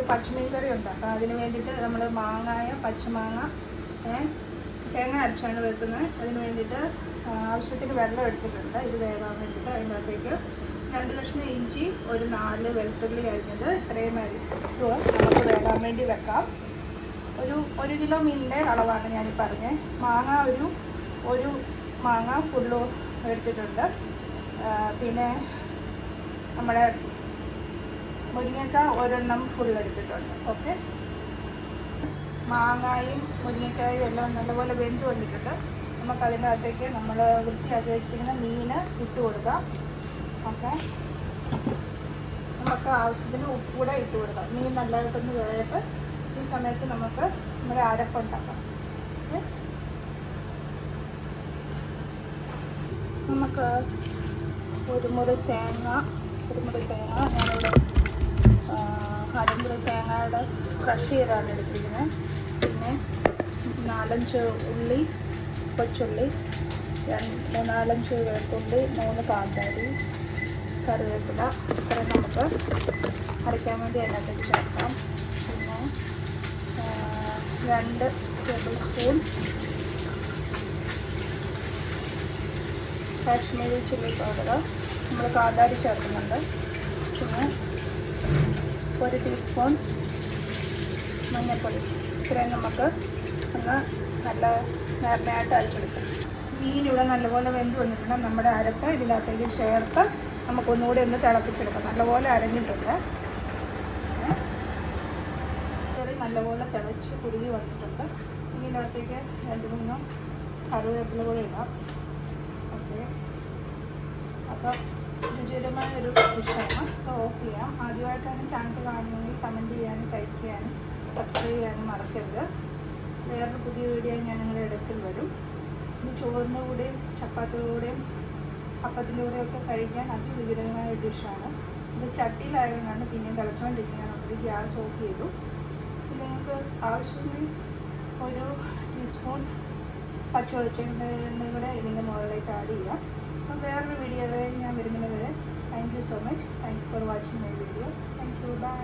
പച്ചമീൻ കറി ഉണ്ടാക്കാം. അതിന് വേണ്ടിയിട്ട് നമ്മൾ പച്ചമാങ്ങ തേങ്ങ അരച്ചാണ് വെക്കുന്നത്. അതിന് വേണ്ടിയിട്ട് ആവശ്യത്തിന് വെള്ളം എടുത്തിട്ടുണ്ട്. ഇത് വേകാൻ വേണ്ടിയിട്ട് അതിനകത്തേക്ക് 2 കഷ്ണം ഇഞ്ചി, ഒരു 4 വെളുത്തുള്ളി അരിഞ്ഞത്, ഇത്രയും നമുക്ക് വേകാൻ വേണ്ടി വെക്കാം. ഒരു 1 കിലോ മീനിൻ്റെ അളവാണ് ഞാൻ പറഞ്ഞത്. മാങ്ങ ഒരു മാങ്ങ ഫുള്ള് എടുത്തിട്ടുണ്ട്. പിന്നെ നമ്മുടെ മുരിങ്ങക്ക ഒരെണ്ണം ഫുൾ എടുത്തിട്ടുണ്ട്. ഓക്കെ, മാങ്ങയും മുരിങ്ങക്കായും എല്ലാം നല്ലപോലെ വെന്ത് വന്നിട്ടുണ്ട്. നമുക്ക് അതിനകത്തേക്ക് നമ്മൾ വൃത്തിയാക്കി വെച്ചിരിക്കുന്ന മീൻ ഇട്ട് കൊടുക്കാം. ഓക്കെ, നമുക്ക് ആവശ്യത്തിന് ഉപ്പ് കൂടെ ഇട്ട് കൊടുക്കാം. മീൻ നല്ലതായിട്ടൊന്ന് വേകട്ട്. ഈ സമയത്ത് നമുക്ക് നമ്മുടെ അരപ്പുണ്ടാക്കാം. ഓക്കെ, നമുക്ക് ഒരു മുറി തേങ്ങ ഞാനിവിടെ അരമുറി തേങ്ങയുടെ ക്രഷ് ചെയ്താണ് എടുത്തിരിക്കുന്നത്. പിന്നെ 4-5 ഉള്ളി, കൊച്ചുള്ളി, 4-5 വെളുത്തുള്ളി, 3 കാന്താരി, കറിവേപ്പില, ഇത്രയും നമുക്ക് അരയ്ക്കാൻ വേണ്ടി അതിനകത്തേക്ക് ചേർക്കാം. പിന്നെ 2 table spoon Kashmiri chilli powder, നമ്മൾ കാന്താരി ചേർക്കുന്നുണ്ട്. പിന്നെ 1 ടീസ്പൂൺ മഞ്ഞൾപ്പൊടി. ഇത്രയും നമുക്ക് ഒന്ന് നല്ല നേർമയായിട്ട് അരച്ചെടുക്കാം. മീൻ ഇവിടെ നല്ലപോലെ വെന്ത് വന്നിട്ടുണ്ട്. നമ്മുടെ അരപ്പ് ഇതിനകത്തേക്ക് ചേർത്ത് നമുക്കൊന്നുകൂടി ഒന്ന് തിളപ്പിച്ചെടുക്കാം. നല്ലപോലെ അരഞ്ഞിട്ടുണ്ട്. കറി നല്ലപോലെ തിളച്ച് കുറുകി വന്നിട്ടുണ്ട്. ഇതിനകത്തേക്ക് 2-3 കറിവേപ്പില കൂടെ ഇടാം. ഓക്കെ, അപ്പോൾ രുചികരമായ ഒരു ഡിഷാണ്. സോ ഓഫ് ചെയ്യാം. ആദ്യമായിട്ടാണ് ചാനൽ കാണുന്നതെങ്കിൽ കമൻറ്റ് ചെയ്യാനും ലൈക്ക് ചെയ്യാനും സബ്സ്ക്രൈബ് ചെയ്യാനും മറക്കരുത്. വേറൊരു പുതിയ വീഡിയോ ഞാൻ നിങ്ങളുടെ ഇടയ്ക്കിൽ വരും. ഇത് ചോറിൻ്റെ കൂടെയും ചപ്പാത്തിയുടെ കൂടെയും അപ്പത്തിൻ്റെ കൂടെയൊക്കെ കഴിക്കാൻ അതിരുചികരമായ ഒരു ഡിഷാണ്. ഇത് ചട്ടിയിലായതുകൊണ്ടാണ് പിന്നെയും തിളച്ചുകൊണ്ടിരിക്കുന്നത്. നമുക്ക് ഗ്യാസ് ഓഫ് ചെയ്തു. ഇത് നിങ്ങൾക്ക് ആവശ്യമെങ്കിൽ 1 ടീസ്പൂൺ പച്ച വെളിച്ചെണ്ണ കൂടെ ഇതിൻ്റെ മുകളിലേക്ക് ആഡ് ചെയ്യാം. അപ്പോൾ വേറൊരു വീഡിയോ ഞാൻ വരുന്നത് വരെ thank you so much. Thank you for watching my video. Thank you. By.